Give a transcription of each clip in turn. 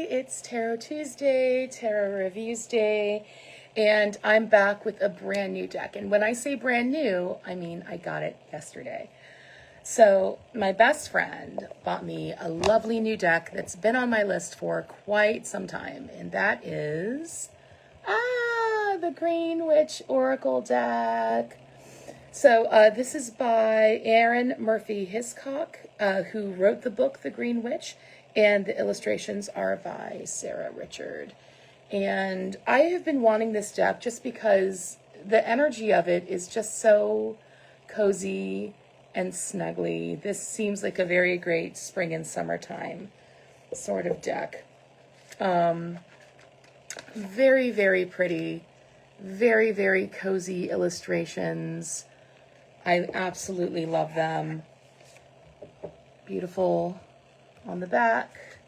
It's Tarot Tuesday, Tarot Reviews Day, and I'm back with a brand new deck. And when I say brand new, I mean I got it yesterday. So my best friend bought me a lovely new deck that's been on my list for quite some time, and that is the Green Witch Oracle deck. So this is by Erin Murphy Hiscock, who wrote the book The Green Witch, and the illustrations are by Sarah Richard. And I have been wanting this deck just because the energy of it is just so cozy and snuggly. This seems like a very great spring and summertime sort of deck. Very, very pretty. Very, very cozy illustrations. I absolutely love them. Beautiful on the back.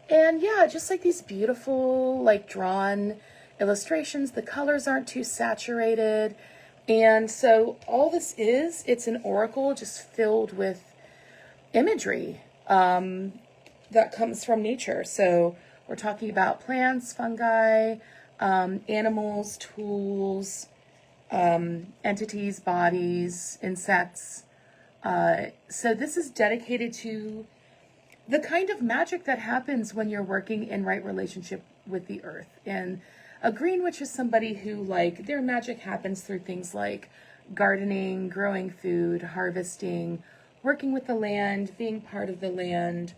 And yeah, just like these beautiful, like drawn illustrations. The colors aren't too saturated. And so all this is, it's an oracle just filled with imagery that comes from nature. So we're talking about plants, fungi, animals, tools, entities, bodies, insects. So this is dedicated to the kind of magic that happens when you're working in right relationship with the earth. And a green witch is somebody who, like, their magic happens through things like gardening, growing food, harvesting, working with the land, being part of the land,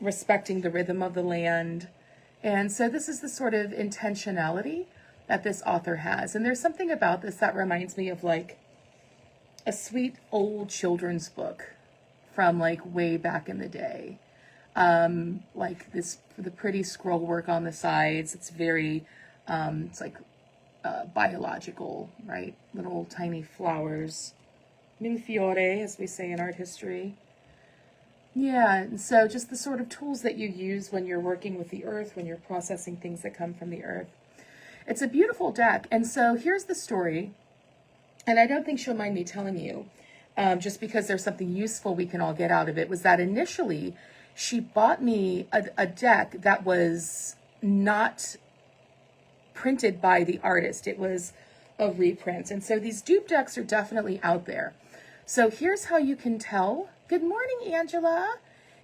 respecting the rhythm of the land. And so this is the sort of intentionality that this author has. And there's something about this that reminds me of like a sweet old children's book from like way back in the day. Like this, the pretty scroll work on the sides. It's very, it's like biological, right? Little tiny flowers. Minfiore, as we say in art history. Yeah, and so just the sort of tools that you use when you're working with the earth, when you're processing things that come from the earth. It's a beautiful deck. And so here's the story. And I don't think she'll mind me telling you, just because there's something useful we can all get out of it, was that initially she bought me a deck that was not printed by the artist. It was a reprint. And so these dupe decks are definitely out there. So here's how you can tell. Good morning, Angela.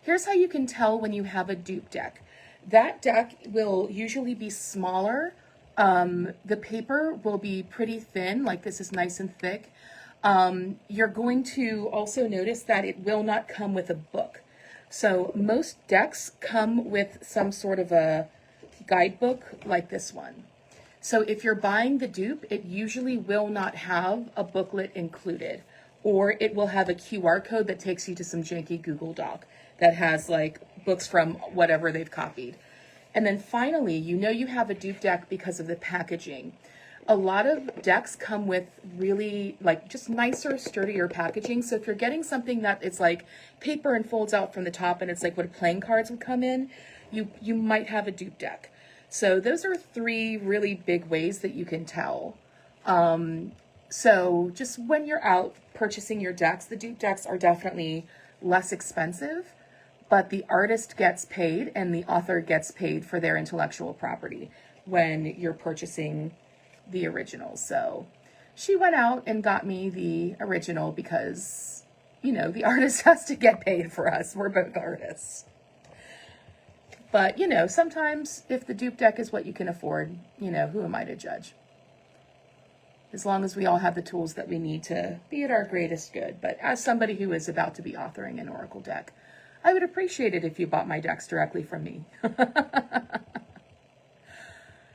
Here's how you can tell when you have a dupe deck. That deck will usually be smaller. The paper will be pretty thin, like this is nice and thick. You're going to also notice that it will not come with a book. So most decks come with some sort of a guidebook like this one. So if you're buying the dupe, it usually will not have a booklet included, or it will have a QR code that takes you to some janky Google Doc that has like books from whatever they've copied. And then finally, you know you have a dupe deck because of the packaging. A lot of decks come with really like just nicer, sturdier packaging. So if you're getting something that it's like paper and folds out from the top and it's like what playing cards would come in, you might have a dupe deck. So those are three really big ways that you can tell. So just when you're out purchasing your decks, the dupe decks are definitely less expensive, but the artist gets paid and the author gets paid for their intellectual property when you're purchasing the original. So she went out and got me the original because, you know, the artist has to get paid for us. We're both artists. But, you know, sometimes if the dupe deck is what you can afford, you know, who am I to judge? As long as we all have the tools that we need to be at our greatest good. But as somebody who is about to be authoring an oracle deck, I would appreciate it if you bought my decks directly from me.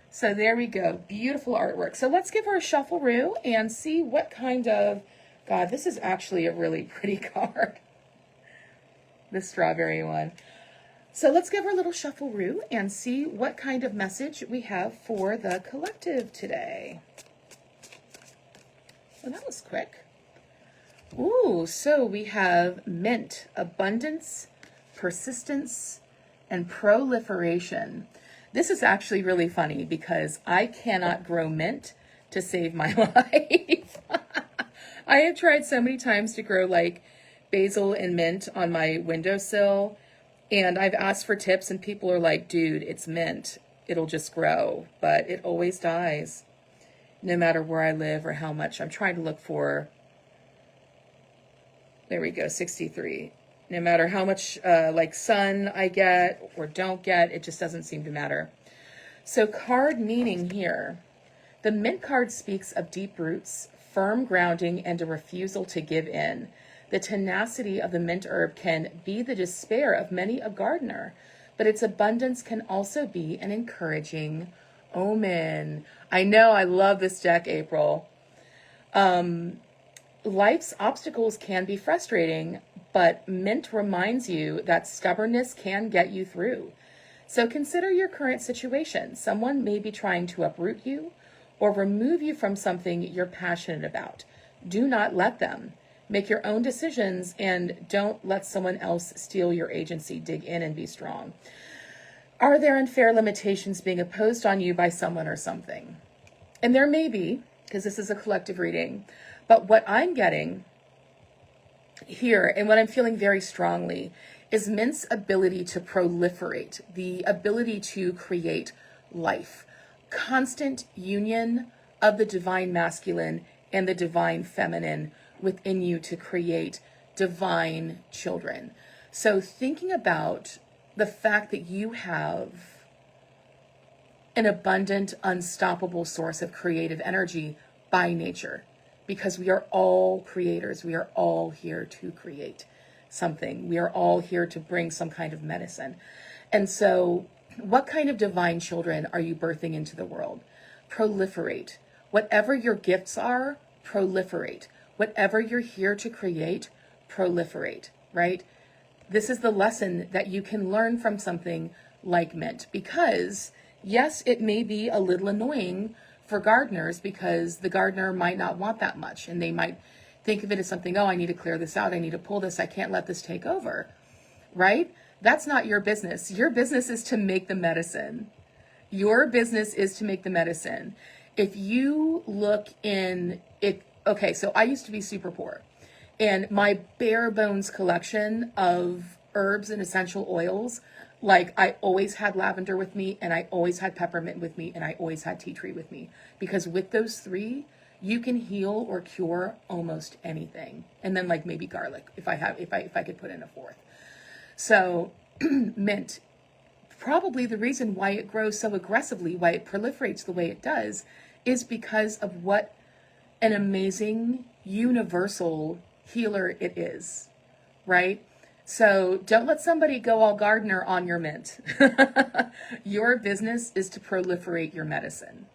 So there we go. Beautiful artwork. So let's give her a shuffle-roo and see what kind of... God, this is actually a really pretty card. The strawberry one. So let's give her a little shuffle-roo and see what kind of message we have for the collective today. Well, that was quick. Ooh, so we have mint, abundance, persistence, and proliferation. This is actually really funny because I cannot grow mint to save my life. I have tried so many times to grow like basil and mint on my windowsill, And I've asked for tips and people are like, dude, it's mint. It'll just grow, but it always dies no matter where I live or how much. I'm trying to look for, there we go, 63. No matter how much like sun I get or don't get, it just doesn't seem to matter. So card meaning here. The mint card speaks of deep roots, firm grounding, and a refusal to give in. The tenacity of the mint herb can be the despair of many a gardener, but its abundance can also be an encouraging omen. I know, I love this deck, April. Life's obstacles can be frustrating, but mint reminds you that stubbornness can get you through. So consider your current situation. Someone may be trying to uproot you or remove you from something you're passionate about. Do not let them. Make your own decisions and don't let someone else steal your agency. Dig in and be strong. Are there unfair limitations being imposed on you by someone or something? And there may be, because this is a collective reading, but what I'm getting here and what I'm feeling very strongly is Mint's ability to proliferate, the ability to create life, constant union of the divine masculine and the divine feminine within you to create divine children. So thinking about the fact that you have an abundant, unstoppable source of creative energy by nature, because we are all creators. We are all here to create something. We are all here to bring some kind of medicine. And so what kind of divine children are you birthing into the world? Proliferate. Whatever your gifts are, proliferate. Whatever you're here to create, proliferate, right? This is the lesson that you can learn from something like mint, because yes, it may be a little annoying for gardeners because the gardener might not want that much and they might think of it as something, oh, I need to clear this out. I need to pull this. I can't let this take over, right? That's not your business. Your business is to make the medicine. Your business is to make the medicine. If you look in it, okay, so I used to be super poor and my bare bones collection of herbs and essential oils, like I always had lavender with me and I always had peppermint with me and I always had tea tree with me, because with those three, you can heal or cure almost anything. And then like maybe garlic if I could put in a fourth. So mint, probably the reason why it grows so aggressively, why it proliferates the way it does, is because of what an amazing universal healer it is, right? So don't let somebody go all gardener on your mint. Your business is to proliferate your medicine,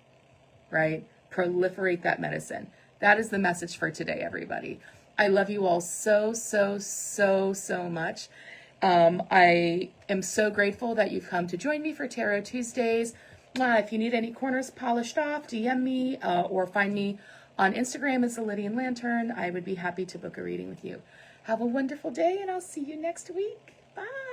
right? Proliferate that medicine. That is the message for today, everybody. I love you all so, so, so, so much. I am so grateful that you've come to join me for Tarot Tuesdays. If you need any corners polished off, DM me or find me on Instagram as the Lydian Lantern. I would be happy to book a reading with you. Have a wonderful day, and I'll see you next week. Bye.